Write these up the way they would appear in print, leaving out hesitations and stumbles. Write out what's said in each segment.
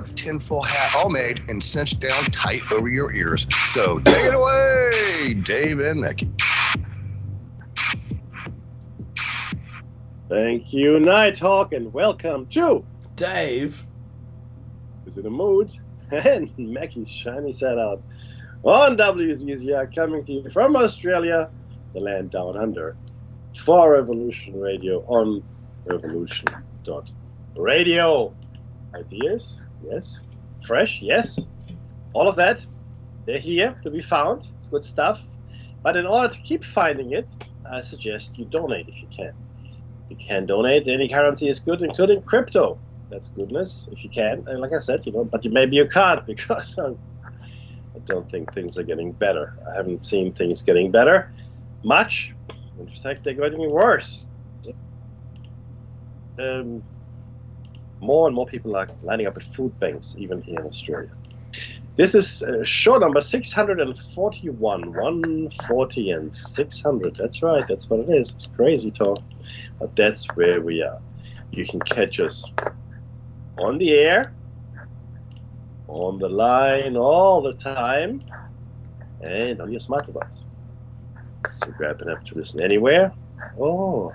tinfoil hat, all made and cinched down tight over your ears. So take it away, Dave and Mickey. Thank you, Nighthawk, and welcome to Dave. Who's in the mood? And Mackie's shiny set out on WZZR, coming to you from Australia, the land down under, for Revolution Radio on revolution.radio. Ideas? Yes. Fresh? Yes. All of that, they're here to be found. It's good stuff. But in order to keep finding it, I suggest you donate if you can. You can donate. Any currency is good, including crypto. That's goodness, if you can. And like I said, but maybe you can't, because I don't think things are getting better. I haven't seen things getting better much. In fact, they're getting worse. More and more people are lining up at food banks, even here in Australia. This is show number 641. 140 and 600. That's right. That's what it is. It's crazy talk. But that's where we are. You can catch us on the air, on the line all the time, and on your smart device. So grab an app to listen anywhere. Oh,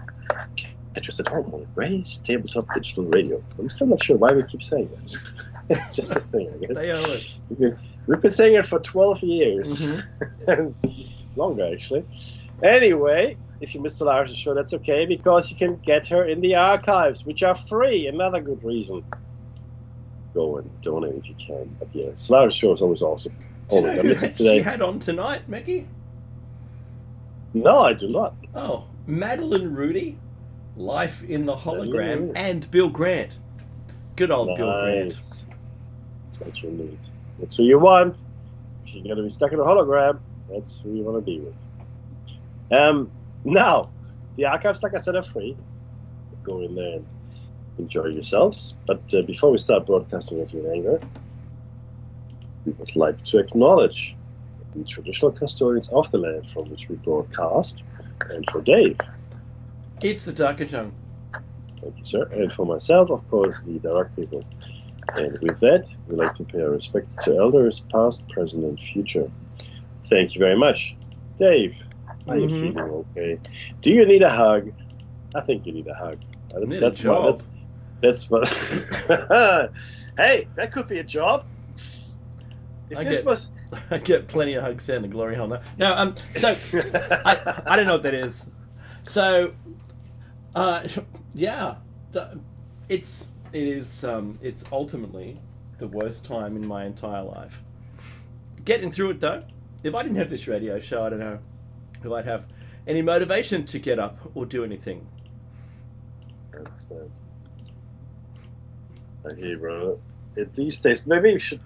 catch us at home on Gray's Tabletop Digital Radio. I'm still not sure why we keep saying that. It's just a thing, I guess. They owe us. We've been saying it for 12 years. Mm-hmm. Longer, actually. Anyway, if you missed Solaris' show, that's okay, because you can get her in the archives, which are free. Another good reason. Go and donate if you can. But yeah, Solaris' show is always awesome. Do you know Always. I who missed it today. she had on tonight, Mickey? No, I do not. Oh, Madeline Rudy, Life in the Hologram, Rudy. and Bill Grant. Good old Bill Grant. Nice. That's what you need. That's who you want. If you're going to be stuck in a hologram, that's who you want to be with. Now, the archives, like I said, are free. Go in there and enjoy yourselves. But before we start broadcasting at you in anger, we would like to acknowledge the traditional custodians of the land from which we broadcast. And for Dave, It's the Darkajung. thank you, sir. And for myself, of course, the Dark people. And with that, we'd like to pay our respects to elders, past, present, and future. Thank you very much. Dave, are you feeling okay? Do you need a hug? I think you need a hug. That's what. Hey, that could be a job. If I get plenty of hugs down the glory hole now. No, so I don't know what that is. So, yeah, it's ultimately the worst time in my entire life. Getting through it though. If I didn't have this radio show, I don't know if I'd have any motivation to get up or do anything. I understand. I hear you, brother. These days, maybe you should,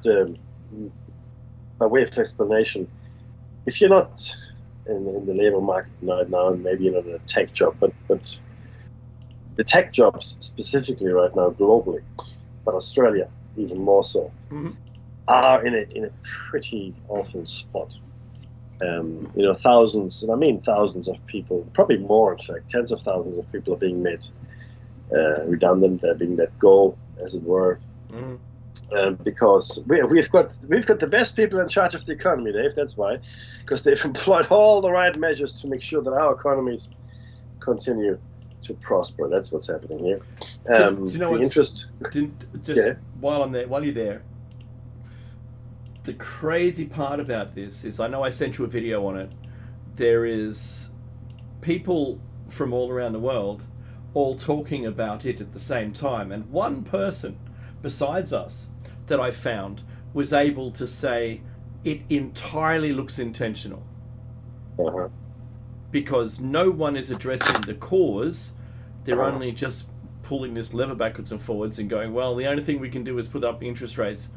by way of explanation, if you're not in the labor market right now, maybe you're not in a tech job, but the tech jobs specifically right now globally, but Australia even more so, are in a pretty awful spot. Thousands, and I mean thousands of people, probably more in fact, tens of thousands of people are being made redundant, they're being let go, as it were, because we've got the best people in charge of the economy, Dave. That's why, because they've employed all the right measures to make sure that our economies continue to prosper. That's what's happening here. Do you know while you're there, the crazy part about this is, I know I sent you a video on it. There is people from all around the world all talking about it at the same time, and one person besides us that I found was able to say it entirely looks intentional. Because no one is addressing the cause. They're only just pulling this lever backwards and forwards and going, well, the only thing we can do is put up interest rates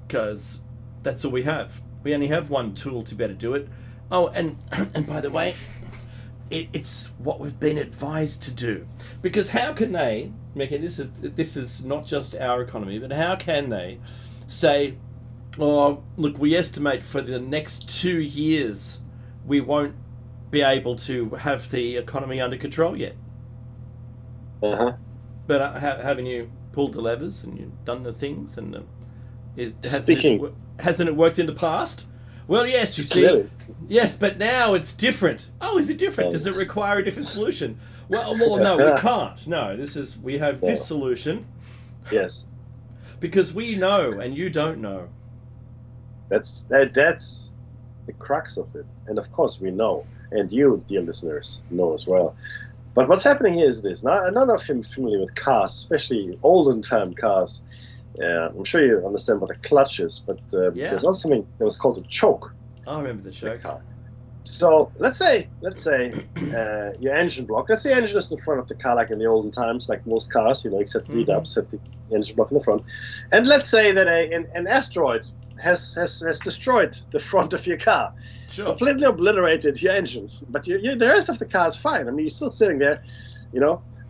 because that's all we have. We only have one tool to better do it. Oh, and by the way, it's what we've been advised to do. Because how can they, Mickey, this is not just our economy, but how can they say, oh, look, we estimate for the next 2 years we won't be able to have the economy under control yet. But haven't you pulled the levers and you've done the things and Speaking. Hasn't it worked in the past? Well, yes, you see. Clearly. Yes, but now it's different. Oh, is it different? Does it require a different solution? Well, no, we can't. No, we have this solution Yes. because we know and you don't know. That's the crux of it. And of course we know. And you, dear listeners, know as well. But what's happening here is this. Now, I don't know if you're familiar with cars, especially olden time cars. I'm sure you understand what a clutch is, but there's also something that was called a choke. I remember the choke. So let's say your engine block. Let's say engine is in front of the car, like in the olden times, like most cars, except V-dubs had the engine block in the front. And let's say that an asteroid has destroyed the front of your car, completely obliterated your engine. But the rest of the car is fine. I mean, you're still sitting there,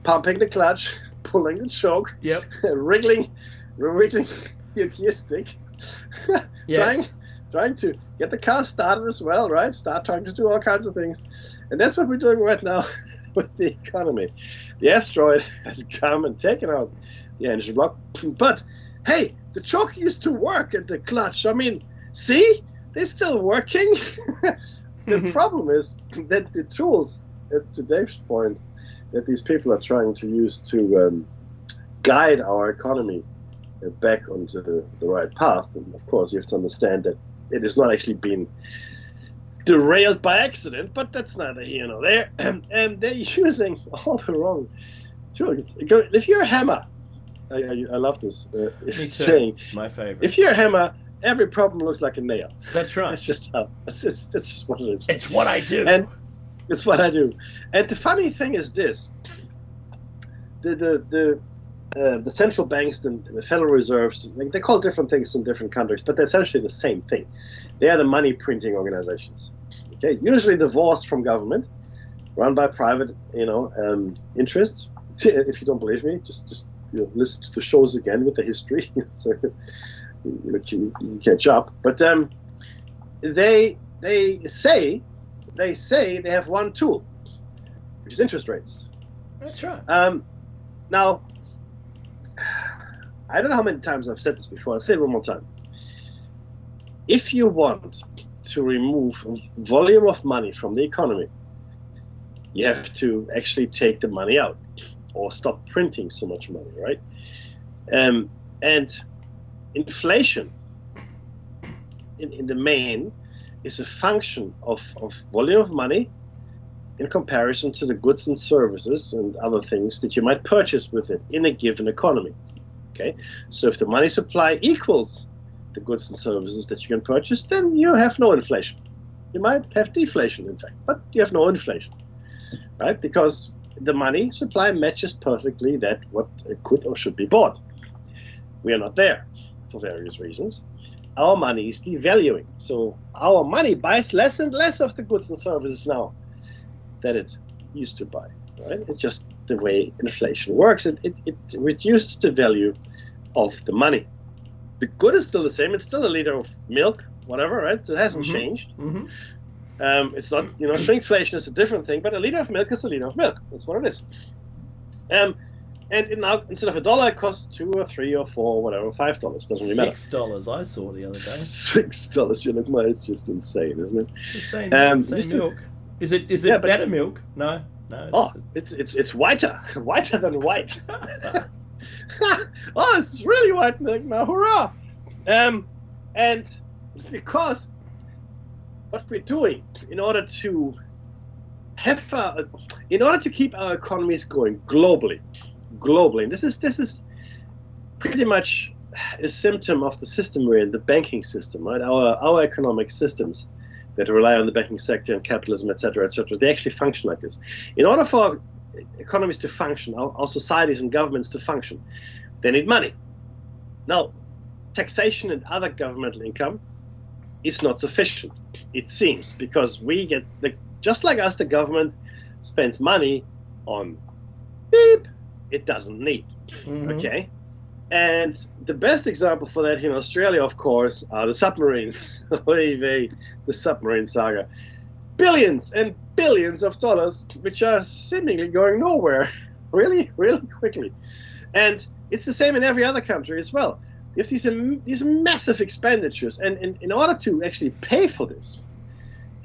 pumping the clutch, pulling the choke, wriggling your gear stick, trying to get the car started as well, right? Start trying to do all kinds of things. And that's what we're doing right now with the economy. The asteroid has come and taken out the engine block. But, hey, the choke used to work and the clutch. I mean, see? They're still working. The problem is that the tools, to Dave's point, that these people are trying to use to guide our economy back onto the right path. And of course, you have to understand that it has not actually been derailed by accident, but that's neither here nor there. And they're using all the wrong tools. If you're a hammer, I love this. Saying, it's my favorite. If you're a hammer, every problem looks like a nail. That's right. That's just how. That's just what it is. It's what I do. And it's what I do. And the funny thing is this: the central banks and the Federal Reserves, they call different things in different countries, but they're essentially the same thing. They are the money printing organizations. Okay, usually divorced from government, run by private, interests. If you don't believe me, just listen to the shows again with the history, so you catch up. But they say they have one tool, which is interest rates. That's right. Now, I don't know how many times I've said this before. I'll say it one more time. If you want to remove volume of money from the economy, you have to actually take the money out or stop printing so much money, right? And inflation, in the main, is a function of volume of money in comparison to the goods and services and other things that you might purchase with it in a given economy. Okay, so if the money supply equals the goods and services that you can purchase, then you have no inflation. You might have deflation, in fact, but you have no inflation, right? Because the money supply matches perfectly that what could or should be bought. We are not there for various reasons. Our money is devaluing, so our money buys less and less of the goods and services now that it used to buy, right? It's just the way inflation works. It reduces the value of the money. The good is still the same. It's still a liter of milk, whatever, right? It hasn't changed. Mm-hmm. It's not, shrinkflation is a different thing, but a liter of milk is a liter of milk. That's what it is. And now, instead of $1, it costs $2 or $3 or $4 or whatever, $5. Doesn't really matter. $6 I saw the other day. $6. You look, it's just insane, isn't it? It's the same milk. Is it better milk? No. It's whiter than white. Oh, it's really white milk now! Hurrah! And because what we're doing in order to keep our economies going globally, and this is pretty much a symptom of the system we're in, the banking system, right? Our economic systems that rely on the banking sector and capitalism, etc., they actually function like this. In order for economies to function, our societies and governments to function, they need money. Now, taxation and other governmental income is not sufficient, it seems, because we get just like us, the government spends money on it doesn't need. Mm-hmm. Okay. And the best example for that in Australia, of course, are the submarines. The submarine saga. Billions and billions of dollars, which are seemingly going nowhere really, really quickly. And it's the same in every other country as well. you have these massive expenditures, and in order to actually pay for this,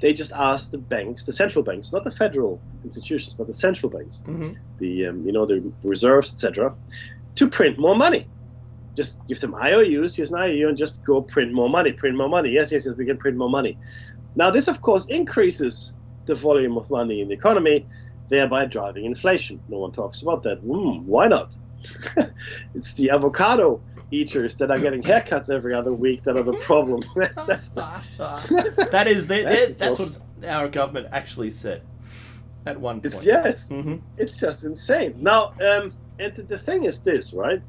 they just ask the banks, the central banks, not the federal institutions, but the central banks, the the reserves, etc., to print more money. Just give them IOUs, use an IOU, and just go print more money. Yes, we can print more money. Now, this, of course, increases the volume of money in the economy, thereby driving inflation. No one talks about that. Why not? It's the avocado eaters that are getting haircuts every other week that are the problem. That's what our government actually said at one point. It's just insane. Now, and the thing is this, right?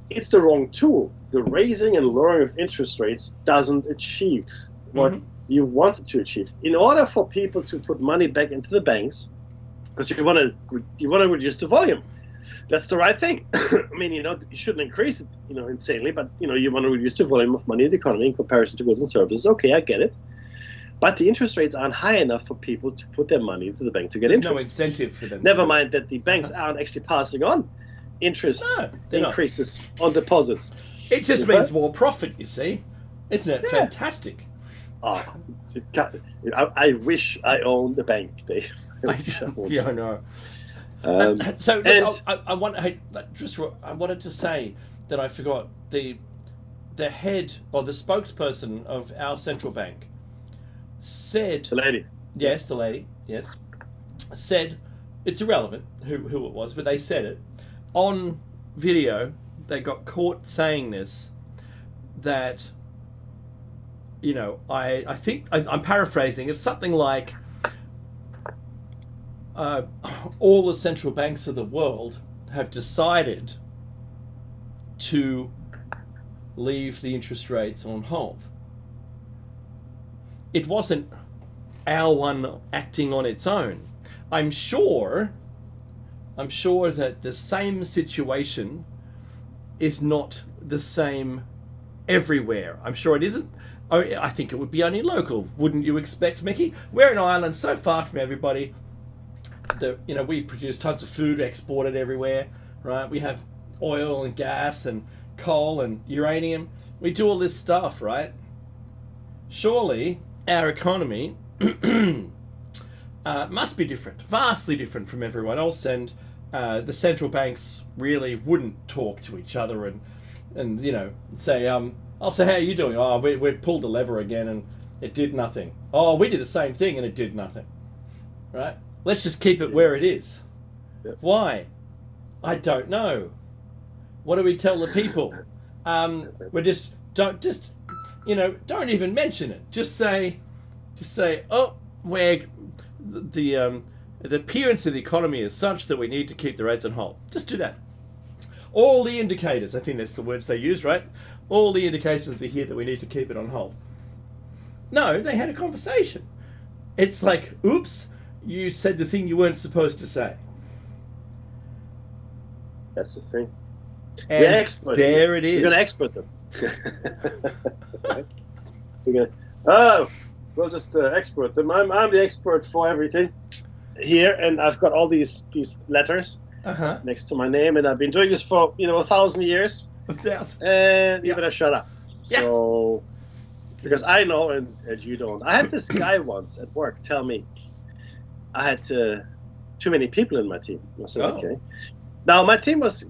It's the wrong tool. The raising and lowering of interest rates doesn't achieve what you want it to achieve. In order for people to put money back into the banks, because you want to reduce the volume. That's the right thing. I mean, you shouldn't increase it, insanely, but you want to reduce the volume of money in the economy in comparison to goods and services. Okay, I get it. But the interest rates aren't high enough for people to put their money into the bank to get interest. There's no incentive for them. Never mind that the banks aren't actually passing on interest increases on deposits. It just means more profit, you see. Isn't it fantastic? Oh, I wish I owned a bank, Dave. I know. I wanted to say that I forgot the head or the spokesperson of our central bank said, the lady, said, it's irrelevant who it was, but they said it on video. They got caught saying this, that I think I'm paraphrasing. It's something like, all the central banks of the world have decided to leave the interest rates on hold. It wasn't our one acting on its own. I'm sure that the same situation is not the same everywhere. I'm sure it isn't. I think it would be only local. Wouldn't you expect, Mickey? We're an island so far from everybody. We produce tons of food, export it everywhere, right? We have oil and gas and coal and uranium. We do all this stuff, right? Surely our economy must be different, vastly different from everyone else, and the central banks really wouldn't talk to each other and say, I'll say, how are you doing? Oh, we pulled the lever again and it did nothing. Oh, we did the same thing and it did nothing, right? Let's just keep it where it is. Yep. Why? I don't know. What do we tell the people? Don't even mention it. Just say, oh, the appearance of the economy is such that we need to keep the rates on hold. Just do that. All the indicators, I think that's the words they use, right? All the indications are here that we need to keep it on hold. No, they had a conversation. It's like, oops, you said the thing you weren't supposed to say. That's the thing. And we're experts. There it is. We're going to expert them. We'll just expert them. I'm the expert for everything here, and I've got all these letters next to my name, and I've been doing this for 1,000 years. 1,000. And you better shut up. Yeah. So, because I know and you don't. I had this guy once at work tell me I had too many people in my team. I said, okay. Now, my team was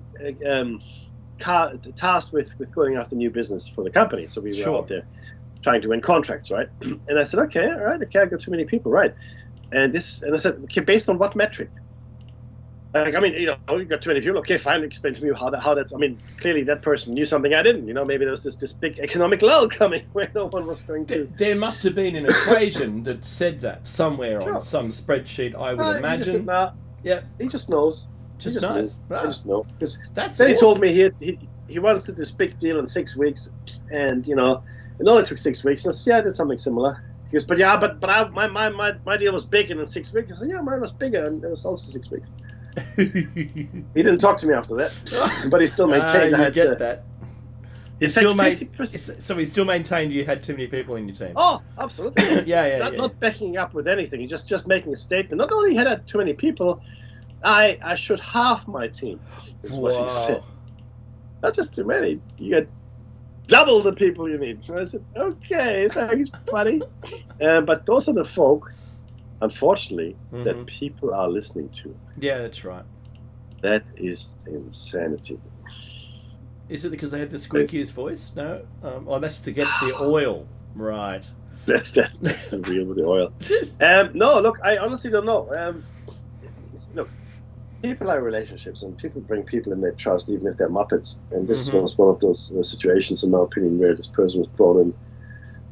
tasked with going after new business for the company. So we were out there trying to win contracts, right? And I said, okay, all right, okay, I got too many people, right? And I said, okay, based on what metric? Like, I mean, you got too many people. Okay, fine, explain to me how that's. I mean, clearly that person knew something I didn't. Maybe there was this big economic lull coming where no one was going to. There must have been an equation that said that somewhere on some spreadsheet, I would imagine. He just knows. Just knows. I just know. Because then awesome. He told me he wants to do this big deal in 6 weeks, and it only took 6 weeks. And I said, I did something similar. He goes, but my deal was big, and in 6 weeks. I said, yeah, mine was bigger, and it was also 6 weeks. He didn't talk to me after that, but he still maintained. That. He still so he still maintained you had too many people in your team. Oh, absolutely. Not backing up with anything. He's just making a statement. Not only had I too many people, I should half my team. Is what he said. not just too many. You get double the people you need. So I said, okay, thanks, buddy. But those are the folk, unfortunately, that people are listening to. Yeah, that's right. That is insanity. Is it because they had the squeakiest voice? No. That's to get the oil, right? That's the real with the oil. No, look, I honestly don't know. Look, people are relationships, and people bring people in their trust, even if they're muppets. And this was one of those situations, in my opinion, where this person was brought in,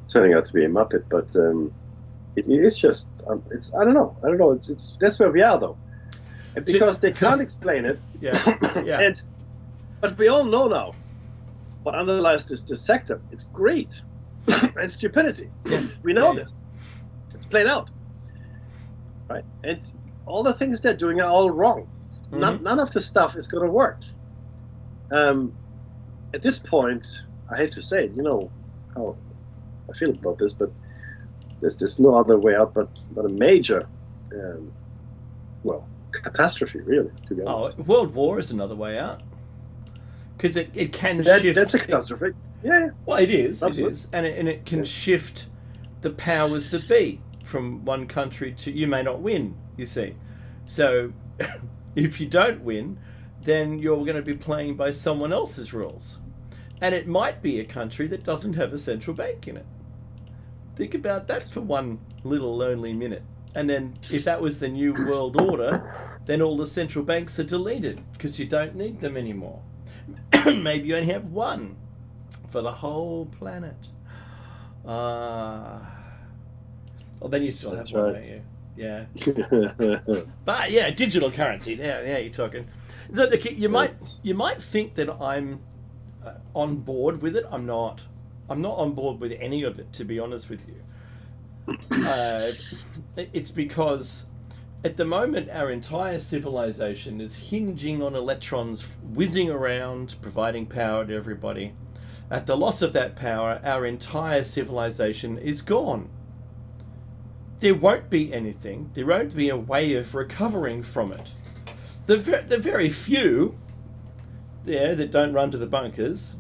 turning out to be a muppet. But it is just, it's I don't know. It's that's where we are, though, and because they can't explain it. Yeah. But we all know now what underlies this sector. It's greed and stupidity. Yeah. We know this. It's played out, right? And all the things they're doing are all wrong. None of the stuff is going to work. At this point, I hate to say it, you know how I feel about this, but there's no other way out but a major, catastrophe, really, to be honest. World War is another way out. Because it can shift. That's a catastrophe. Yeah. Well, it is. Absolutely. It is. And it can shift the powers that be from one country to... You may not win, you see. So... If you don't win, then you're going to be playing by someone else's rules. And it might be a country that doesn't have a central bank in it. Think about that for one little lonely minute. And then if that was the new world order, then all the central banks are deleted because you don't need them anymore. Maybe you only have one for the whole planet. Well, then you still have one, don't you? Yeah. But yeah, digital currency. Yeah, you're talking. So you might think that I'm on board with it. I'm not. I'm not on board with any of it, to be honest with you. It's because at the moment our entire civilization is hinging on electrons whizzing around, providing power to everybody. At the loss of that power, our entire civilization is gone. There won't be anything. There won't be a way of recovering from it. The very few that don't run to the bunkers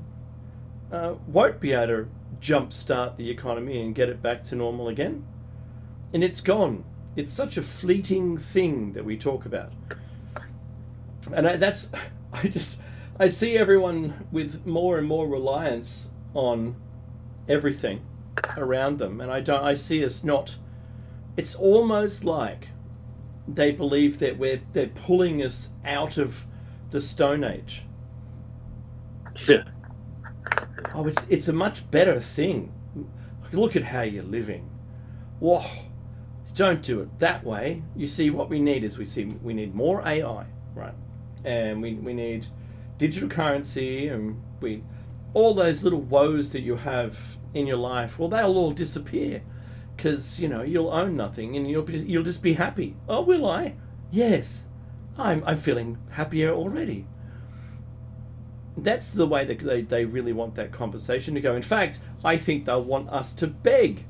won't be able to jumpstart the economy and get it back to normal again. And it's gone. It's such a fleeting thing that we talk about. And I see everyone with more and more reliance on everything around them. And I see us not... It's almost like they believe that they're pulling us out of the Stone Age. Yeah. Oh, it's a much better thing. Look at how you're living. Whoa, don't do it that way. You see, what we need is we need more AI, right? And we need digital currency, and all those little woes that you have in your life. Well, they'll all disappear. Because, you'll own nothing and you'll just be happy. Oh, will I? Yes. I'm feeling happier already. That's the way that they really want that conversation to go. In fact, I think they'll want us to beg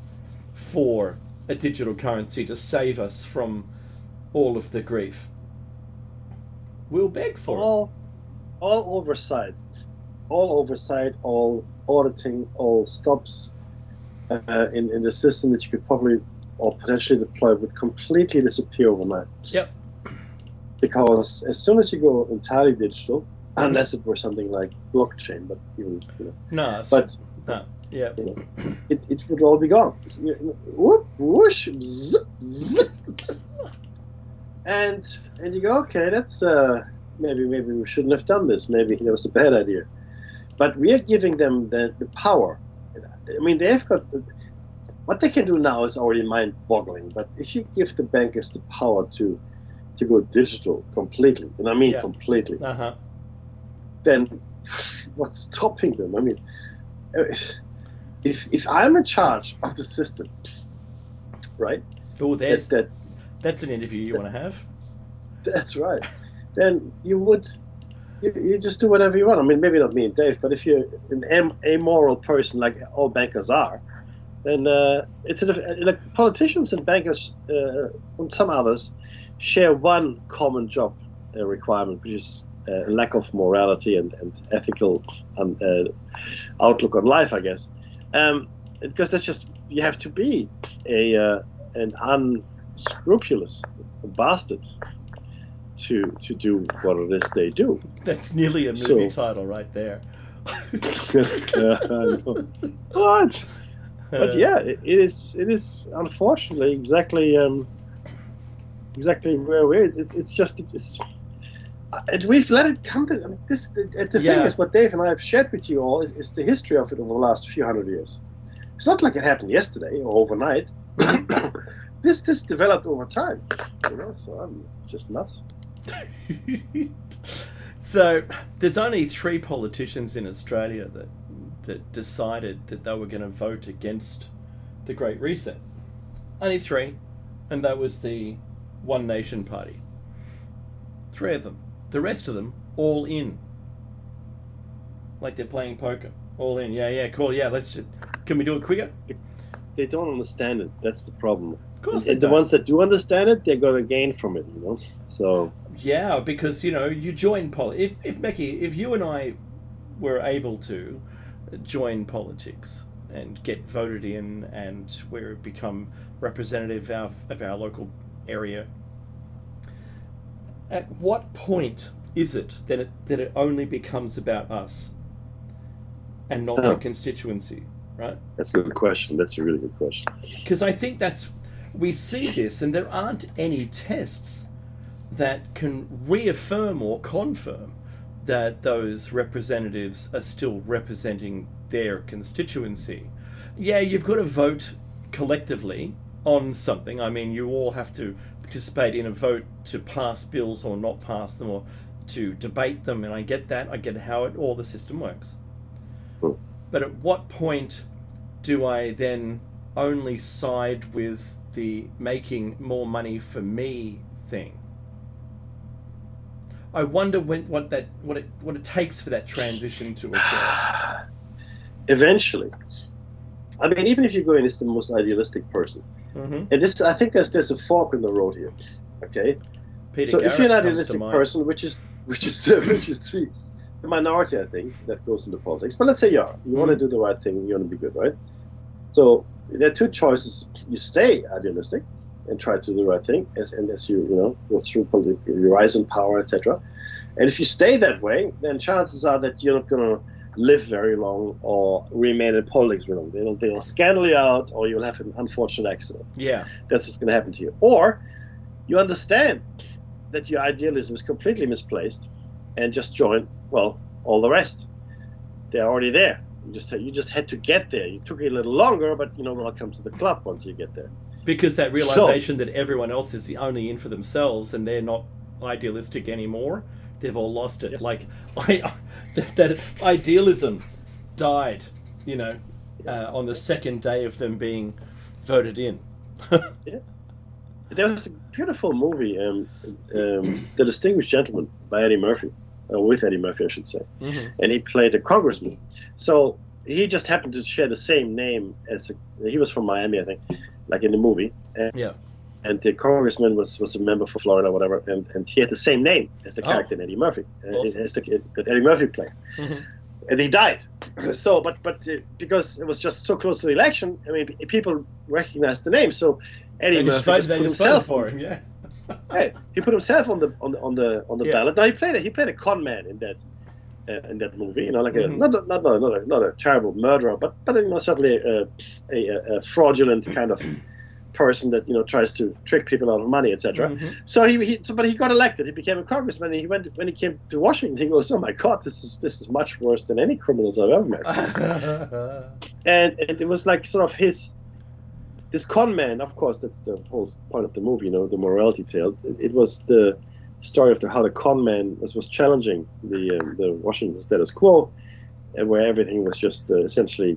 for a digital currency to save us from all of the grief. We'll beg for all oversight, all auditing, all stops. In the system that you could probably or potentially deploy would completely disappear overnight. Yep. Because as soon as you go entirely digital, unless it were something like blockchain, but even yeah, it would all be gone. Whoop, whoosh, bzz, bzz. and you go, okay, that's maybe we shouldn't have done this. Maybe that was a bad idea. But we are giving them the power. I mean, they've got what they can do now is already mind-boggling. But if you give the bankers the power to go digital completely, and I mean completely, then what's stopping them? I mean, if I'm in charge of the system, right? Oh, that's an interview you want to have. That's right. Then you just do whatever you want. I mean, maybe not me and Dave, but if you're an amoral person like all bankers are, then it's like politicians and bankers and some others share one common job requirement, which is lack of morality and ethical outlook on life, I guess. Because that's just, you have to be an unscrupulous bastard to do what it is they do. That's nearly a movie title right there. I know. What? But yeah, it is unfortunately exactly where we're. And we've let it come to. I mean, the thing is, what Dave and I have shared with you all is the history of it over the last few hundred years. It's not like it happened yesterday or overnight. This developed over time, So it's just nuts. So there's only 3 politicians in Australia that decided that they were going to vote against the Great Reset. Only 3, and that was the One Nation Party. 3 of them. The rest of them, all in. Like they're playing poker. All in. Yeah, cool. Yeah, can we do it quicker? They don't understand it. That's the problem. Of course the ones that do understand it, they're going to gain from it, So... Yeah, because, you join if Mackie, if you and I were able to join politics and get voted in and where become representative of our local area, at what point is it that it only becomes about us and not the constituency, right? That's a good question. That's a really good question. Because I think we see this, and there aren't any tests that can reaffirm or confirm that those representatives are still representing their constituency. Yeah, you've got to vote collectively on something. I mean, you all have to participate in a vote to pass bills or not pass them, or to debate them, and I get that. I get how all the system works. But at what point do I then only side with the making more money for me thing? I wonder what it takes for that transition to occur. Eventually, I mean, even if you go in as the most idealistic person, and I think there's a fork in the road here. Okay, Peter Garrett, if you're an idealistic person, which is the minority, I think, that goes into politics. But let's say you want to do the right thing, you want to be good, right? So there are 2 choices: you stay idealistic and try to do the right thing, as you go through you rise in power, etc. And if you stay that way, then chances are that you're not going to live very long or remain in politics very long. They'll scandal you out, or you'll have an unfortunate accident. Yeah, that's what's going to happen to you. Or you understand that your idealism is completely misplaced, and just join all the rest. They're already there. You just had to get there. You took it a little longer, but welcome to the club once you get there. Because that realization that everyone else is only in for themselves and they're not idealistic anymore, they've all lost it. Yep. Like that idealism died, on the second day of them being voted in. Yeah. There was a beautiful movie, The Distinguished Gentleman by Eddie Murphy, with Eddie Murphy, I should say, and he played a congressman. So he just happened to share the same name he was from Miami, I think, like in the movie. And the congressman was a member for Florida, whatever, and he had the same name as the character in Eddie Murphy, that Eddie Murphy played. And he died. So, but because it was just so close to the election, I mean, people recognized the name. So Eddie Murphy just put himself for him. Yeah. Hey, he put himself on the ballot. Now he played a con man in that movie. Like not a terrible murderer, but certainly a fraudulent kind of person that tries to trick people out of money, etc. So but he got elected. He became a congressman. And when he came to Washington, he goes, "Oh my God, this is much worse than any criminals I've ever met." and it was like sort of this con man. Of course, that's the whole point of the movie, the morality tale. It was the story of how the con man was challenging the Washington status quo, and where everything was just essentially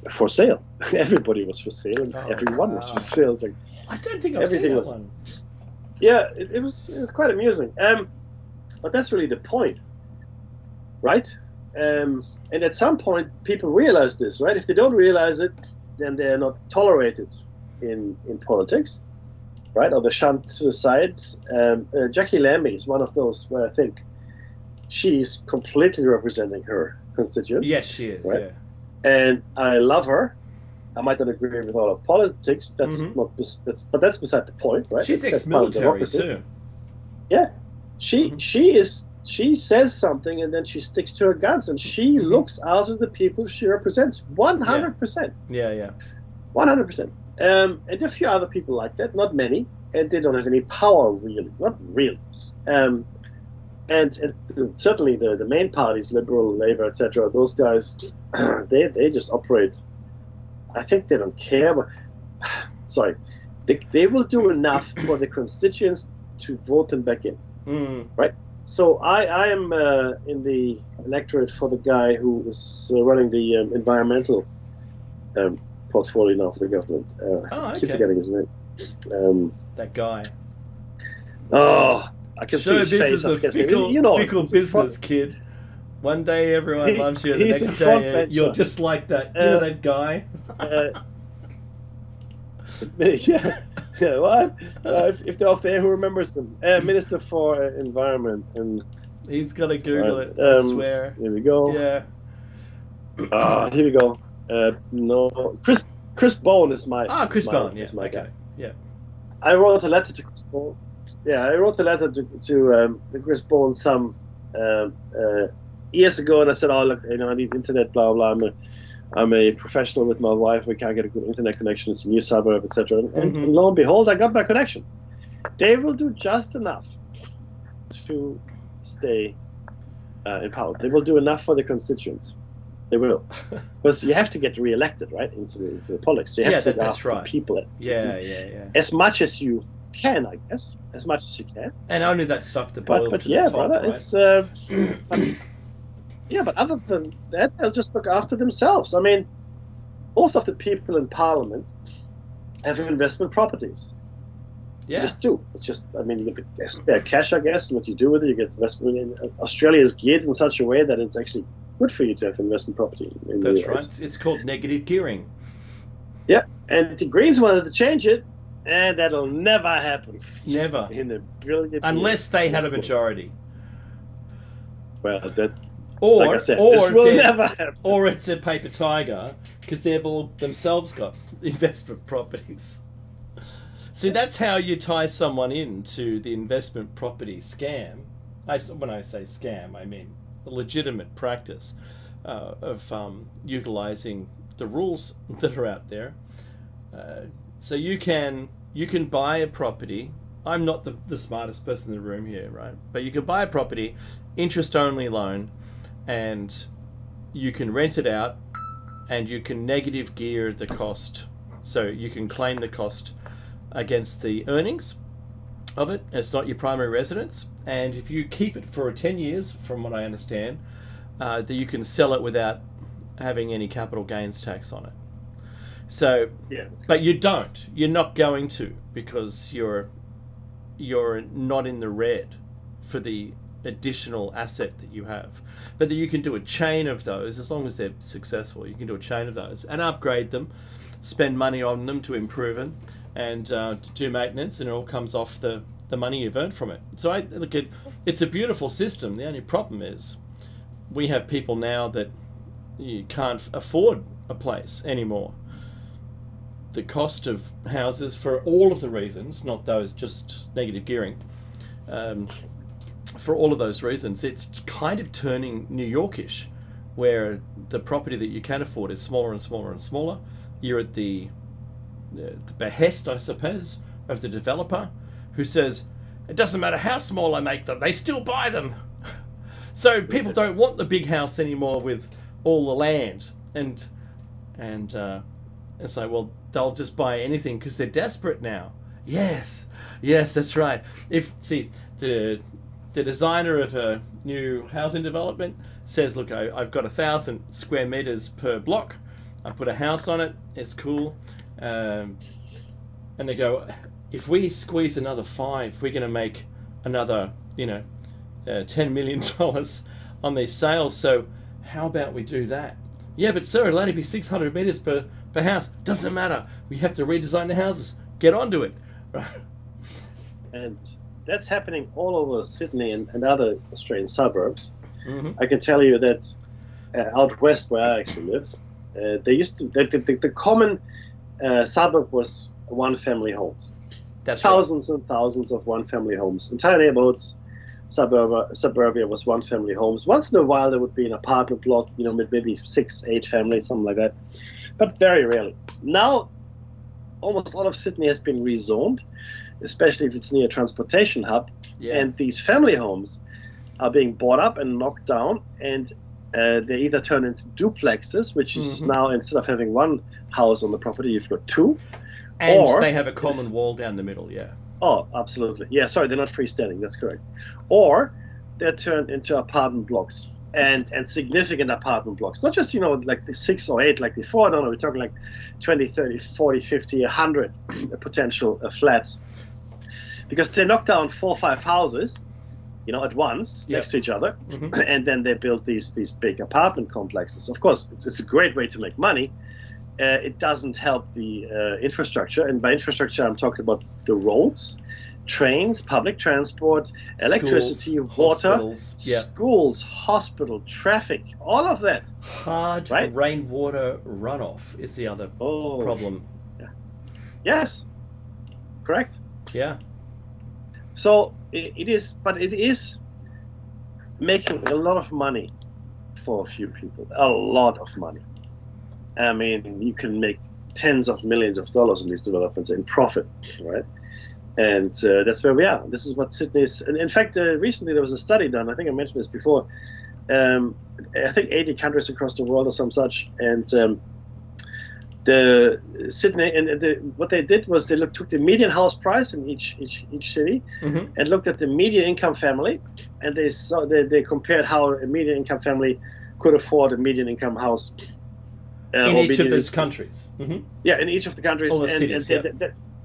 for sale. Everybody was for sale, and everyone was for sale. It's like, I don't think I've seen that one. Yeah, it was quite amusing. But that's really the point, right? And at some point, people realize this, right? If they don't realize it, then they're not tolerated in politics, right? Or they're shunned to the side. Jackie Lambie is one of those where I think she's completely representing her constituents. Yes, she is. Right. Yeah. And I love her. I might not agree with all her politics. That's Mhm. not. But that's beside the point, right? She's That's part of ex-military democracy. too. Yeah, she Mhm. she is. She says something and then she sticks to her guns, and she Mhm. looks after the people she represents. 100%. Yeah, yeah. 100%. And a few other people like that, not many, and they don't have any power really, not really. And certainly the main parties, Liberal, Labour, etc., those guys, they just operate. I think they don't care, but sorry, they will do enough for the constituents to vote them back in. Mm. So I am in the electorate for the guy who is running the environmental portfolio now for the government. I keep okay. forgetting his name. That guy. I can see Show his business face. I a forget his name. fickle, You know, fickle he's business, kid. One day everyone loves you, the he's next a front day bencher. you're just like that. You know that guy? Yeah. What? If they're off the air, who remembers them? Minister for Environment. And He's got to Google Right, it, I swear. here we go. Yeah. Here we go. No, Chris Bowen is my. Chris my- Bowen, yeah. is my Okay. guy. Yeah. I wrote a letter to Chris Bowen. Yeah, I wrote a letter to Chris Bowen some years ago, and I said, "Oh, look, I need internet, blah blah. I'm a professional with my wife. We can't get a good internet connection. It's a new suburb, etc." And Mhm. lo and behold, I got my connection. They will do just enough to stay in power. They will do enough for the constituents. They will, because you have to get re-elected, right, into the politics. So you have to that's ask the right. people Yeah. as much as you can, I guess, as much as you can. And only that stuff that boils But to yeah, the top, brother, right? it's yeah. But other than that, they'll just look after themselves. I mean, most of the people in Parliament have investment properties. They Yeah. just do. It's just, I mean, you get the spare cash, I guess, and what you do with it, you get investment. In Australia is geared in such a way that it's actually good for you to have investment property. In the That's US. right. It's called negative gearing. And the Greens wanted to change it, and that'll never happen. Never. In a brilliant Unless they had a majority. Well, that, Or, like I said, or, this will they're- never happen. or it's a paper tiger because they've all themselves got investment properties. See, that's how you tie someone into the investment property scam. When I say scam, I mean the legitimate practice of utilizing the rules that are out there. So you can buy a property. I'm not the smartest person in the room here, right? But you can buy a property, interest-only loan, and you can rent it out, and you can negative gear the cost. So you can claim the cost against the earnings of it. It's not your primary residence, and if you keep it for 10 years, from what I understand, that you can sell it without having any capital gains tax on it. So, Yeah. but you don't. You're not going to, because you're not in the red for the additional asset that you have. But that you can do a chain of those, as long as they're successful. You can do a chain of those and upgrade them, spend money on them to improve them, and to do maintenance, and it all comes off the money you've earned from it. So I look at it's a beautiful system. The only problem is we have people now that you can't afford a place anymore. The cost of houses, for all of the reasons, not those just negative gearing, for all of those reasons, it's kind of turning New Yorkish, where the property that you can afford is smaller and smaller and smaller. You're at the behest, I suppose, of the developer, who says, it doesn't matter how small I make them, they still buy them. So people don't want the big house anymore with all the land, and it's like, well, they'll just buy anything because they're desperate now. Yes, that's right. If the designer of a new housing development says, look, I've got 1,000 square meters per block. I put a house on it. It's cool. And they go, if we squeeze another 5, we're going to make another, $10 million on these sales. So how about we do that? Yeah, but sir, it'll only be 600 meters per house. Doesn't matter. We have to redesign the houses. Get onto it. And that's happening all over Sydney and other Australian suburbs. Mhm. I can tell you that out west where I actually lived, they used to the common suburb was one-family homes. That's right. Thousands and thousands of one-family homes. Entire neighborhoods, suburbia was one-family homes. Once in a while, there would be an apartment block, with maybe 6, 8 families, something like that, but very rarely. Now, almost all of Sydney has been rezoned, especially if it's near a transportation hub, Yeah. and these family homes are being bought up and knocked down, and they either turn into duplexes, which is now, instead of having one house on the property, you've got 2. And or- they have a common wall down the middle, yeah. Oh, absolutely. Yeah, sorry, they're not freestanding. That's correct. Or they're turned into apartment blocks and significant apartment blocks. Not just, like the 6 or 8 like before. No, we're talking like 20, 30, 40, 50, 100 potential flats. Because they knock down 4 or 5 houses, at once Yep. next to each other, Mhm. and then they build these big apartment complexes. Of course, it's a great way to make money. It doesn't help the infrastructure, and by infrastructure, I'm talking about the roads, trains, public transport, electricity, Schools, water, hospitals, yeah. schools, hospital, traffic, all of that. Hard Right. rainwater runoff is the other Oh, problem. yes, correct. Yeah. So it is making a lot of money for a few people, a lot of money. I mean, you can make tens of millions of dollars on these developments in profit, right? And that's where we are. This is what Sydney is. And in fact, recently there was a study done. I think I mentioned this before. I think 80 countries across the world or some such. And the Sydney and what they did was they took the median house price in each city Mhm. and looked at the median income family, and they compared how a median income family could afford a median income house In or each of median those income- countries. Hmm. Yeah, in each of the countries, All the and, cities,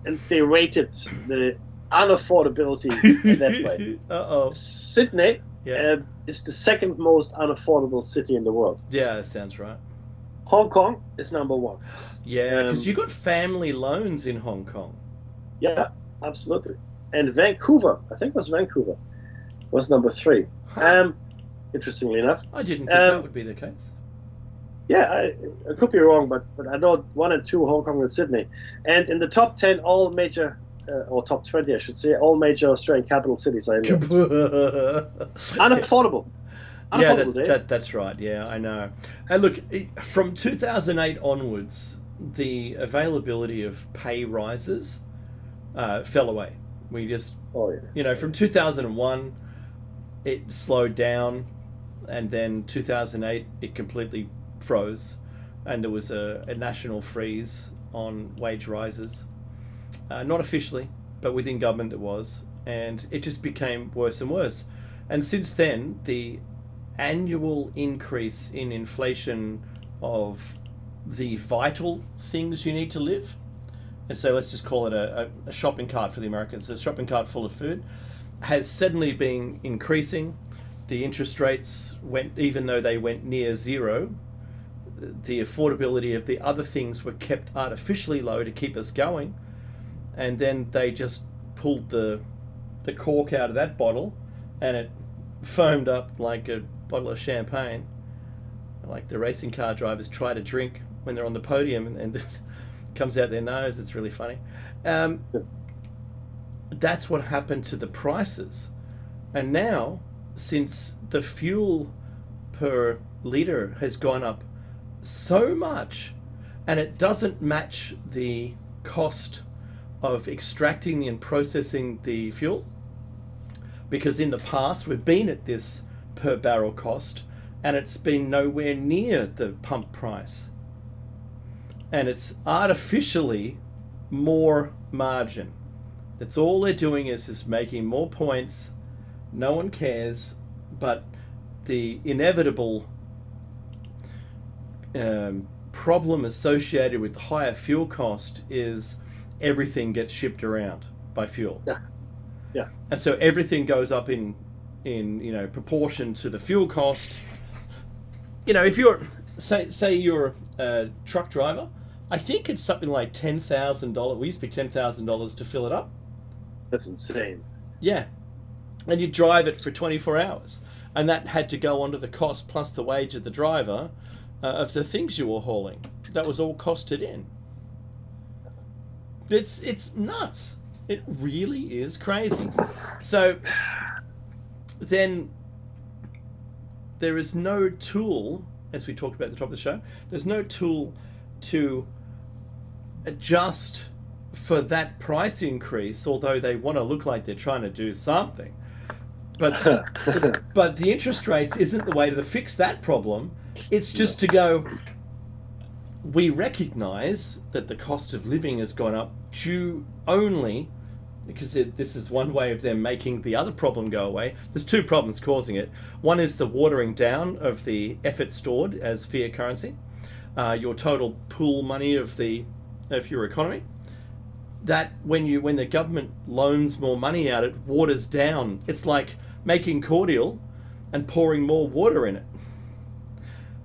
and they rated the unaffordability that way. Uh-oh. Sydney Yeah. is the second most unaffordable city in the world. Yeah, that sounds right. Hong Kong is number 1. Yeah, because Um, you got family loans in Hong Kong. Yeah, absolutely. And Vancouver, I think it was Vancouver, was number 3. Huh. Interestingly enough. I didn't think that would be the case. Yeah, I could be wrong, but I know 1 and 2, Hong Kong and Sydney. And in the top 10, all major, or top 20, I should say, all major Australian capital cities are in there. Unaffordable. Yeah, Unaffordable, Dave. that's right. Yeah, I know. And look, from 2008 onwards, the availability of pay rises fell away. We just, Oh, yeah. from 2001, it slowed down, and then 2008, it completely froze, and there was a national freeze on wage rises. Not officially, but within government it was, and it just became worse and worse. And since then, the annual increase in inflation of the vital things you need to live, and so let's just call it a shopping cart for the Americans, a shopping cart full of food, has suddenly been increasing. The interest rates even though they went near zero, the affordability of the other things were kept artificially low to keep us going, and then they just pulled the cork out of that bottle, and it foamed up like a bottle of champagne, like the racing car drivers try to drink when they're on the podium, and it comes out their nose. It's really funny. That's what happened to the prices. And now, since the fuel per litre has gone up so much, and it doesn't match the cost of extracting and processing the fuel, because in the past we've been at this per barrel cost, and it's been nowhere near the pump price, and it's artificially more margin. That's all they're doing is making more points. No one cares, but the inevitable problem associated with the higher fuel cost is everything gets shipped around by fuel. Yeah. And so everything goes up in proportion to the fuel cost. If you're say you're a truck driver, I think it's something like $10,000. We used to be $10,000 to fill it up. That's insane. Yeah. And you drive it for 24 hours. and that had to go onto the cost plus the wage of the driver of the things you were hauling. That was all costed in. It's nuts. It really is crazy. So then there is no tool, as we talked about at the top of the show, there's no tool to adjust for that price increase, although they want to look like they're trying to do something. But but the interest rates isn't the way to fix that problem. It's just to go, we recognize that the cost of living has gone up due only because this is one way of them making the other problem go away. There's two problems causing it. One is the watering down of the effort stored as fiat currency, your total pool money of your economy. That when the government loans more money out, it waters down. It's like making cordial and pouring more water in it.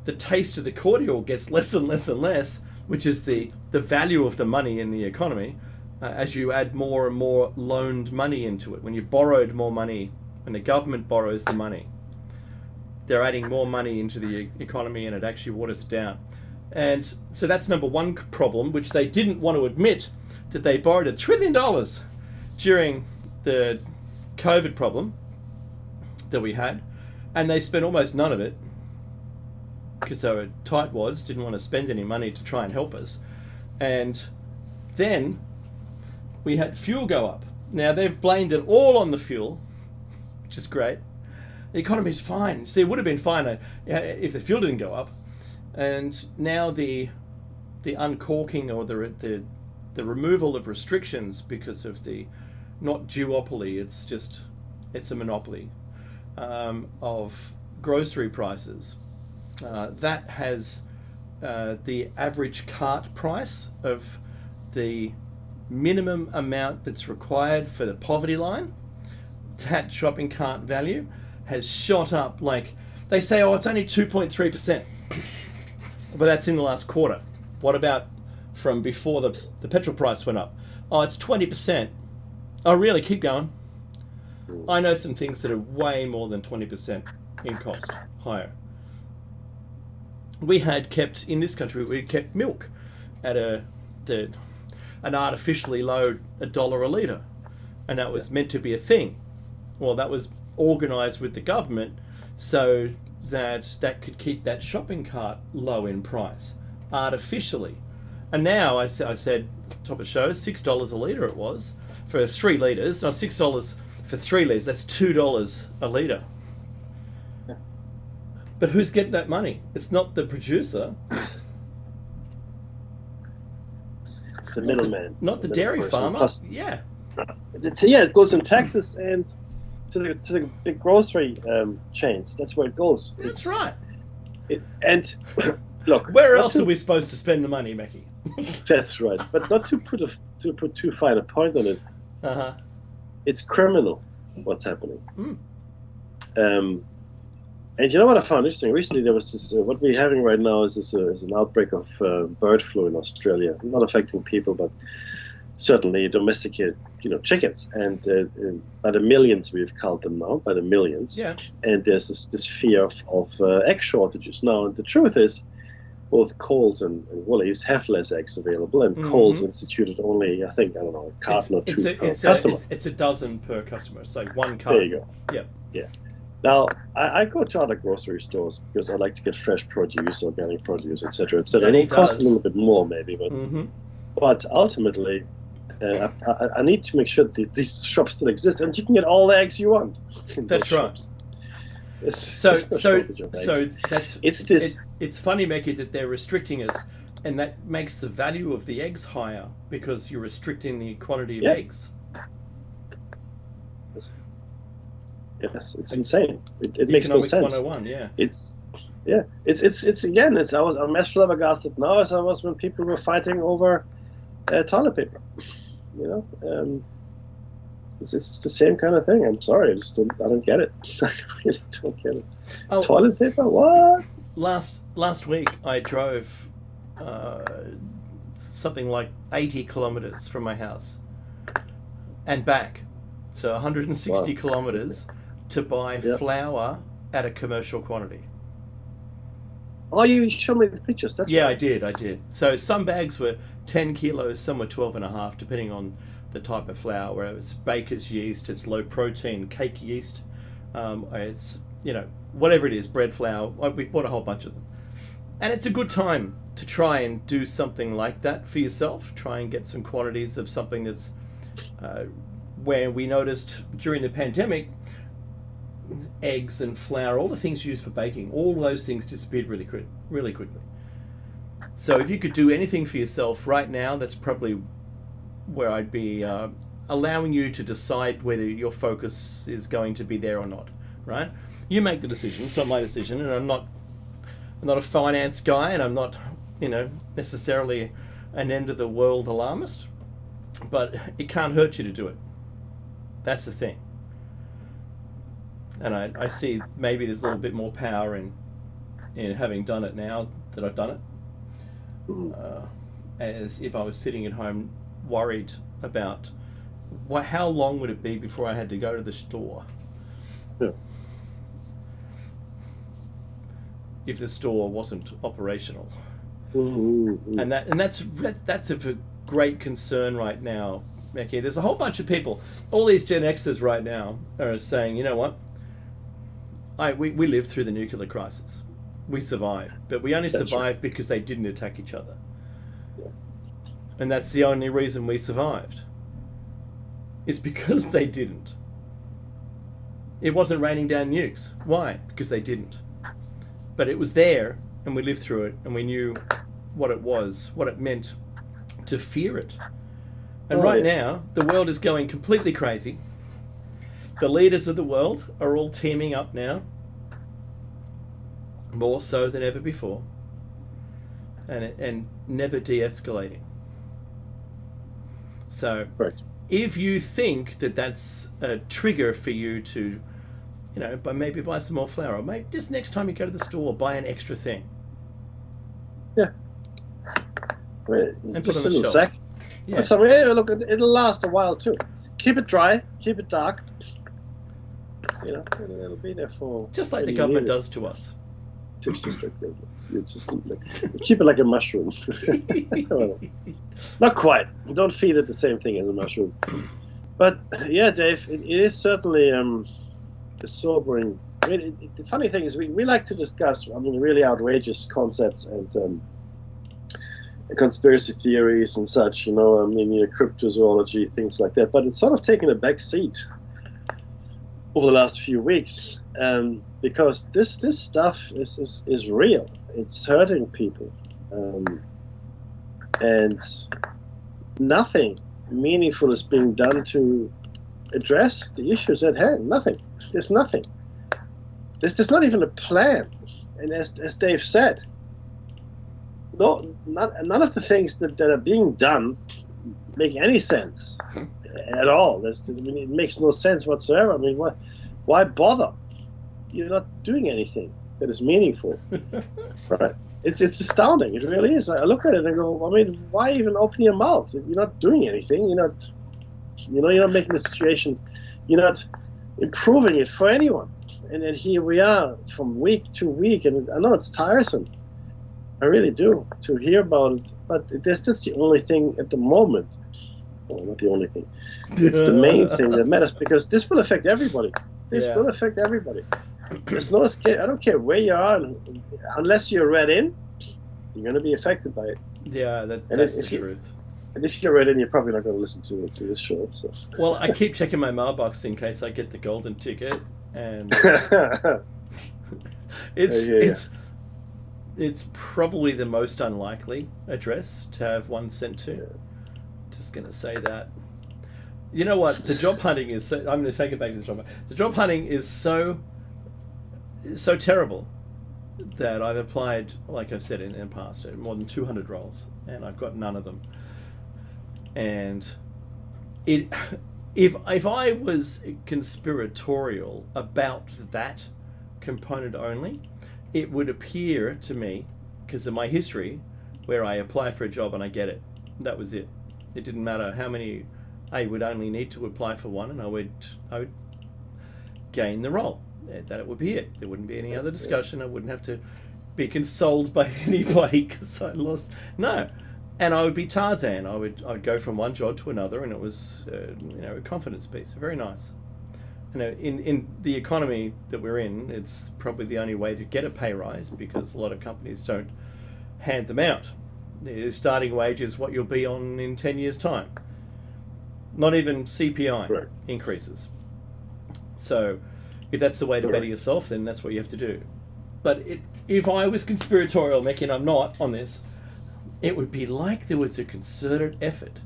The taste of the cordial gets less and less and less, which is the value of the money in the economy, as you add more and more loaned money into it. When you borrowed more money, when the government borrows the money, they're adding more money into the economy and it actually waters it down. And so that's number one problem, which they didn't want to admit, that they borrowed $1 trillion during the COVID problem that we had, and they spent almost none of it because they were tightwads, didn't want to spend any money to try and help us. And then we had fuel go up. Now they've blamed it all on the fuel, which is great. The economy's fine. See, it would have been fine if the fuel didn't go up. And now the uncorking or the removal of restrictions because of the not duopoly, it's a monopoly of grocery prices. That has the average cart price of the minimum amount that's required for the poverty line. That shopping cart value has shot up. Like they say, oh, it's only 2.3%, but that's in the last quarter. What about from before the petrol price went up? Oh, it's 20%. Oh, really? Keep going. I know some things that are way more than 20% in cost, higher. We had kept, in this country, we kept milk at an artificially low $1 a litre. And that was meant to be a thing. Well, that was organised with the government so that could keep that shopping cart low in price, artificially. And now, I said, top of show, $6 a litre it was, for 3 litres. Now, $6 for 3 litres, that's $2 a litre. But who's getting that money? It's not the producer. It's the middleman. Not the dairy farmer. Plus, yeah. Yeah, it goes in taxes and to the big grocery chains. That's where it goes. That's right. And look, where else are we supposed to spend the money, Mackie? That's right. But not to put too fine a point on it. Uh-huh. It's criminal what's happening. Mm. And you know what I found interesting? Recently, there was this. What we're having right now is an outbreak of bird flu in Australia. Not affecting people, but certainly domesticated, chickens. And by the millions, we've counted them now. By the millions. Yeah. And there's this fear of egg shortages now. And the truth is, both Coles and Woolies have less eggs available, and Coles instituted only, I don't know, a carton or two per customer. It's a dozen per customer. It's like one carton. There you go. Yep. Yeah. Now, I go to other grocery stores because I like to get fresh produce, organic produce, etc., etc. And it costs a little bit more, maybe, but ultimately, I need to make sure that these shops still exist, and you can get all the eggs you want. That's right. So that's it's funny, Mackie, that they're restricting us, and that makes the value of the eggs higher because you're restricting the quantity of eggs. Yes, it's insane. It makes no sense. Economics 101, yeah. It's again. I'm as flabbergasted now as I was when people were fighting over toilet paper. It's the same kind of thing. I'm sorry, I don't get it. I really don't get it. Oh, toilet paper? What? Last week I drove something like 80 kilometers from my house and back, so 160 kilometers to buy flour at a commercial quantity. Oh, you showed me the pictures. That's Yeah, right. I did. So some bags were 10 kilos, some were 12.5, depending on the type of flour. Where it's baker's yeast, it's low protein cake yeast, it's whatever it is, bread flour. We bought a whole bunch of them, and it's a good time to try and do something like that for yourself. Try and get some quantities of something that's where we noticed during the pandemic, eggs and flour, all the things used for baking, all those things disappeared really quickly. So if you could do anything for yourself right now, that's probably where I'd be allowing you to decide whether your focus is going to be there or not, right? You make the decision. It's not my decision, and I'm not a finance guy, and I'm not, necessarily an end of the world alarmist, but it can't hurt you to do it. That's the thing. And I see maybe there's a little bit more power in having done it now that I've done it, as if I was sitting at home worried about how long would it be before I had to go to the store. Yeah. If the store wasn't operational. Mm-hmm. And that's a great concern right now, Becky. There's a whole bunch of people, all these Gen Xers right now are saying, you know what? We lived through the nuclear crisis. We survived, but we only survived because they didn't attack each other. Yeah. And that's the only reason we survived. It's because they didn't. It wasn't raining down nukes. Why? Because they didn't. But it was there, and we lived through it, and we knew what it was, what it meant to fear it. And now, the world is going completely crazy. The leaders of the world are all teaming up now, more so than ever before, and never de-escalating. So, if you think that that's a trigger for you to, maybe buy some more flour, or maybe just next time you go to the store, buy an extra thing. Yeah. And put Just on a the little shelf. sack. Yeah. So look, it'll last a while too. Keep it dry, keep it dark. It'll be there for. Just like the government does to us. It's just like keep it like a mushroom. Not quite. Don't feed it the same thing as a mushroom. But yeah, Dave, it is certainly a sobering. The funny thing is, we like to discuss, really outrageous concepts and conspiracy theories and such. Cryptozoology, things like that. But it's sort of taken a back seat over the last few weeks, because this stuff is real. It's hurting people, and nothing meaningful is being done to address the issues at hand. Nothing. There's nothing. There's not even a plan. And as Dave said, none of the things that are being done make any sense at all. It makes no sense whatsoever. Why bother? You're not doing anything that is meaningful, right? It's astounding. It really is. I look at it and go, why even open your mouth? You're not doing anything. You're not making the situation. You're not improving it for anyone. And then here we are from week to week, and I know it's tiresome. I really do, to hear about it. But that's the only thing at the moment. Well, not the only thing. It's the main thing that matters, because this will affect everybody. This will affect everybody. There's no escape. I don't care where you are, unless you're read in, you're going to be affected by it. Yeah, that's the truth. And if you're read in, you're probably not going to listen to this show. So. Well, I keep checking my mailbox in case I get the golden ticket, and it's probably the most unlikely address to have one sent to. Yeah. Just going to say that. You know what? The job hunting is. I'm going to take it back to the job. The job hunting is so terrible that I've applied, like I've said in the past, more than 200 roles, and I've got none of them. And if I was conspiratorial about that component only, it would appear to me, because of my history, where I apply for a job and I get it. That was it. It didn't matter how many. I would only need to apply for one, and I would gain the role. that it would be it. There wouldn't be any other discussion. I wouldn't have to be consoled by anybody because I lost. No. And I would be Tarzan. I would go from one job to another, and it was a confidence piece. Very nice. In the economy that we're in, it's probably the only way to get a pay rise because a lot of companies don't hand them out. The starting wage is what you'll be on in 10 years' time. Not even CPI Right. increases. So if that's the way to better yourself, then that's what you have to do. But if I was conspiratorial, Mickey, and I'm not on this, it would be like there was a concerted effort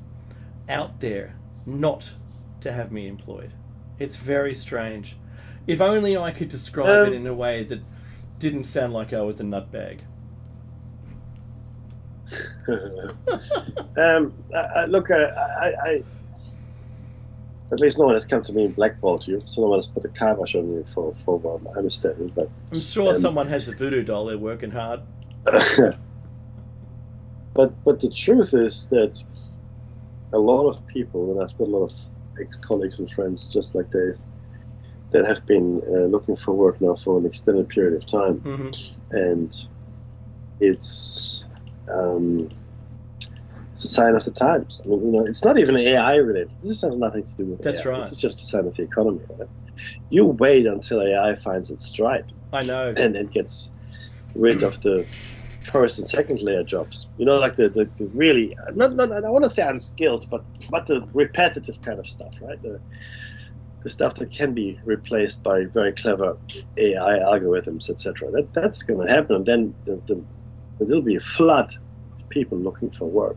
out there not to have me employed. It's very strange. If only I could describe it in a way that didn't sound like I was a nutbag. Look, I at least no one has come to me and blackballed you, so no one has put a kibosh on you for what I'm understanding. But I'm sure someone has a voodoo doll. They're working hard. But the truth is that a lot of people, and I've got a lot of ex-colleagues and friends just like Dave, that have been looking for work now for an extended period of time, and it's a sign of the times. I mean, it's not even AI related. This has nothing to do with That's AI. right. This is just a sign of the economy. Right? You wait until AI finds its stride. I know. And then gets rid of the first and second layer jobs. Like the really not I don't want to say unskilled, but the repetitive kind of stuff, right? The stuff that can be replaced by very clever AI algorithms, etc. That's going to happen, and then there'll be a flood of people looking for work,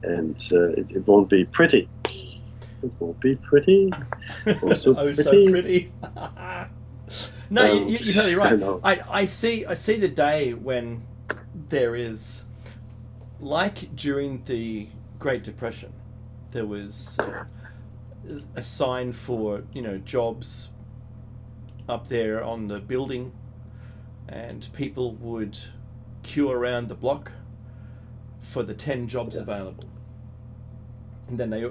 and it won't be pretty. It won't be pretty. So pretty. No, you're totally right. I see the day when there is, like during the Great Depression, there was a sign for jobs up there on the building, and people would queue around the block for the 10 jobs available. And then they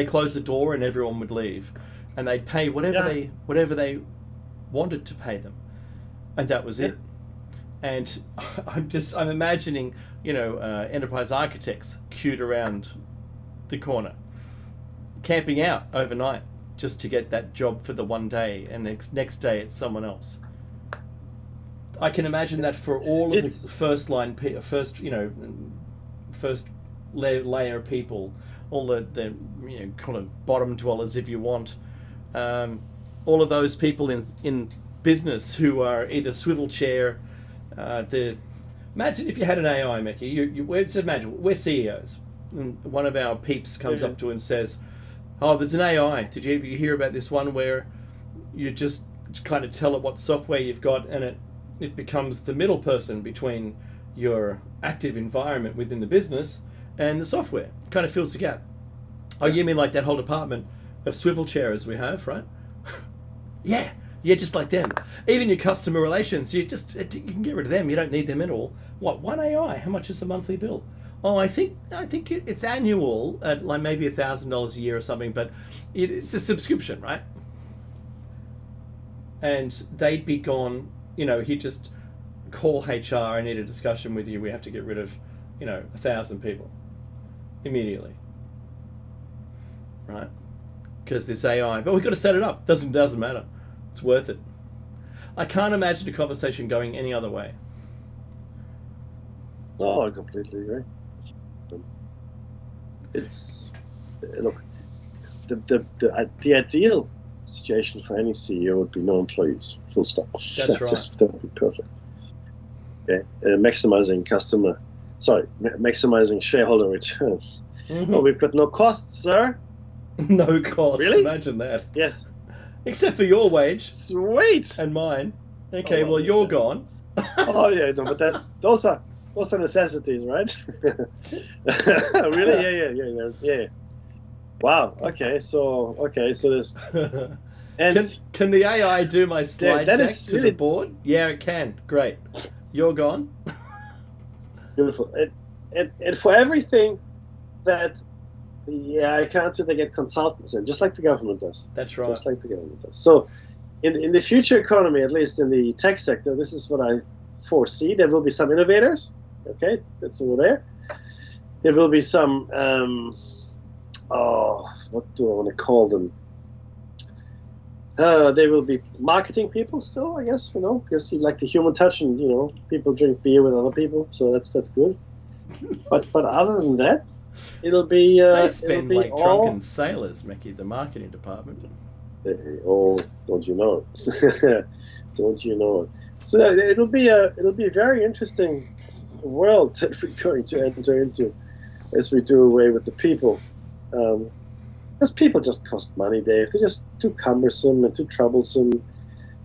closed the door and everyone would leave, and they'd pay whatever they wanted to pay them, and that was it. And I'm imagining enterprise architects queued around the corner, camping out overnight just to get that job for the one day, and next day it's someone else. I can imagine that for all of the first layer of people, all the kind of bottom dwellers, if you want, all of those people in business who are either swivel chair. Imagine if you had an AI, Mickey. Imagine we're CEOs, and one of our peeps comes up to and says, "Oh, there's an AI. Did you ever hear about this one where you just kind of tell it what software you've got, and it becomes the middle person between your active environment within the business and the software? Kind of fills the gap." Oh, you mean like that whole department of swivel chairs we have, right? Yeah, just like them. Even your customer relations, you can get rid of them. You don't need them at all. What, one AI? How much is the monthly bill? Oh, I think it's annual at like maybe $1,000 a year or something, but it's a subscription, right? And they'd be gone. He'd just call HR. I need a discussion with you. We have to get rid of 1,000 people immediately, right? Because this AI, but we've got to set it up. Doesn't matter. It's worth it. I can't imagine a conversation going any other way. No, I completely agree. It's look, the ideal situation for any CEO would be no employees. Full stop. That's right. That would be perfect. Okay, maximizing shareholder returns. Mm-hmm. Oh, we've got no costs, sir. No cost. Really? Imagine that. Yes. Except for your wage. Sweet. And mine. Okay, well, yes, you're gone. Oh yeah, no, but those are necessities, right? Really? Yeah. Wow. Okay, so there's and can the AI do my slide that deck is to really the board? Yeah, it can. Great. You're gone. beautiful. And for everything that Yeah, I can't do. They get consultants in, just like the government does. That's right. Just like the government does. So, in the future economy, at least in the tech sector, this is what I foresee. There will be some innovators. Okay, that's over there. There will be some. What do I want to call them? They will be marketing people still, I guess. Because you like the human touch, and people drink beer with other people, so that's good. But other than that, it'll be. They spend it'll be like all, drunken sailors, Mickey, the marketing department. Don't you know it? Don't you know it? So it'll be a very interesting world that we're going to enter into as we do away with the people. Because people just cost money, Dave. They're just too cumbersome and too troublesome.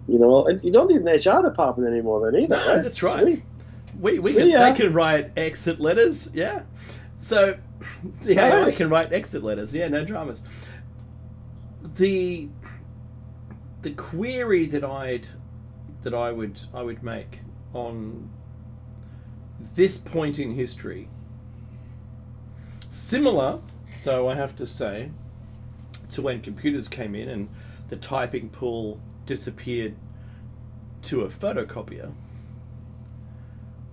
And you don't need an HR department anymore then either. No, right? that's right. Sweet. They can write exit letters, yeah. So the AI Nice. can write exit letters, yeah, no dramas. The query that I would make on this point in history, similar, though I have to say, to when computers came in and the typing pool disappeared to a photocopier.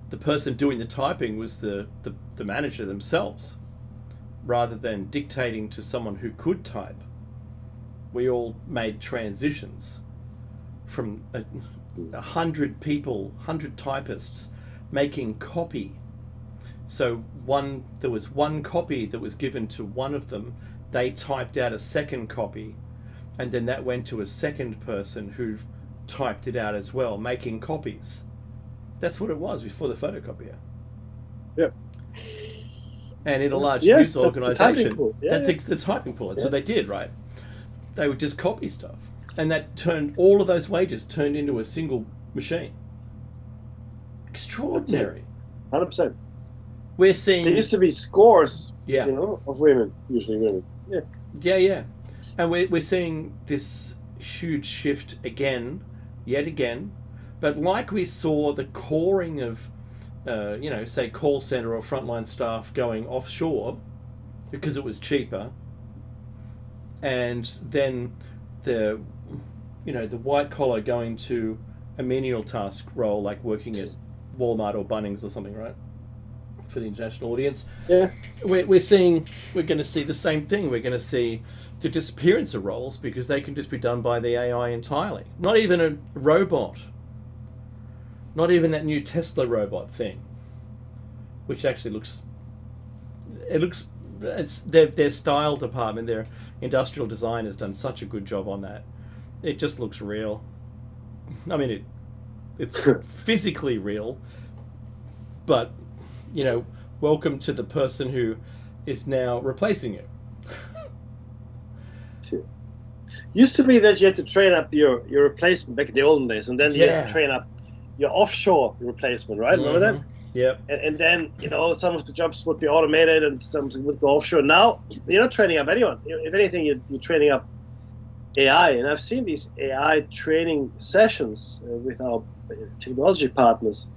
The person doing the typing was the manager themselves, rather than dictating to someone who could type. We all made transitions from 100 people, 100 typists making copy. So there was one copy that was given to one of them. They typed out a second copy, and then that went to a second person who typed it out as well, making copies. That's what it was before the photocopier. Yeah. And in a large Yes, news that's the organisation, typing pool. Yeah, that's the typing pool. That's Yeah. what they did, right? They would just copy stuff, and that turned all of those wages turned into a single machine. Extraordinary. 100%. We're seeing, There used to be scores, yeah, of women, usually women. Yeah. yeah, and we're seeing this huge shift yet again. But like we saw the coring of, say call center or frontline staff going offshore because it was cheaper, and then the white collar going to a menial task role like working at Walmart or Bunnings or something, right? For the international audience, Yeah. we're going to see the same thing. We're going to see the disappearance of roles because they can just be done by the AI entirely. Not even a robot. Not even that new Tesla robot thing, which actually looks. It's their style department, their industrial design has done such a good job on that. It just looks real. I mean, it's physically real, but welcome to the person who is now replacing you. Used to be that you had to train up your replacement back in the olden days, and then you had to train up your offshore replacement, right? Remember that? Yep. And then some of the jobs would be automated and some would go offshore. Now you're not training up anyone. If anything, you're training up AI. And I've seen these AI training sessions with our technology partners.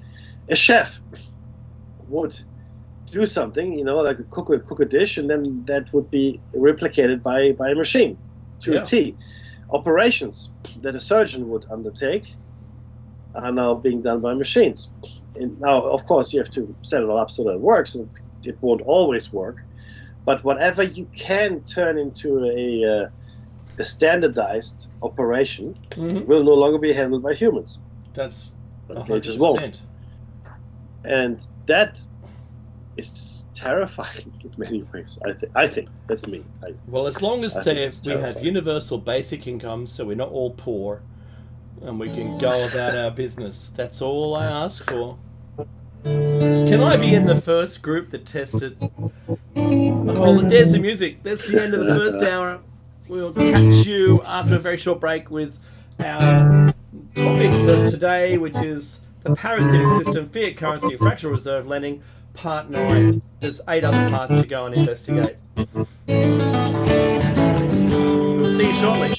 A chef would do something, like cook a dish, and then that would be replicated by a machine to a T. Operations that a surgeon would undertake are now being done by machines. And now, of course, you have to set it all up so that it works, and it won't always work. But whatever you can turn into a standardized operation will no longer be handled by humans. That's They just 100%. won't. And that is terrifying in many ways. I think that's me. Well, as long as I think it's we have terrifying. universal basic income, so we're not all poor, and we can go about our business. That's all I ask for. Can I be in the first group that tested? Oh, there's the music. That's the end of the first hour. We'll catch you after a very short break with our topic for today, which is the parasitic system, fiat currency, and fractional reserve lending, part 9. There's 8 other parts to go and investigate. We'll see you shortly.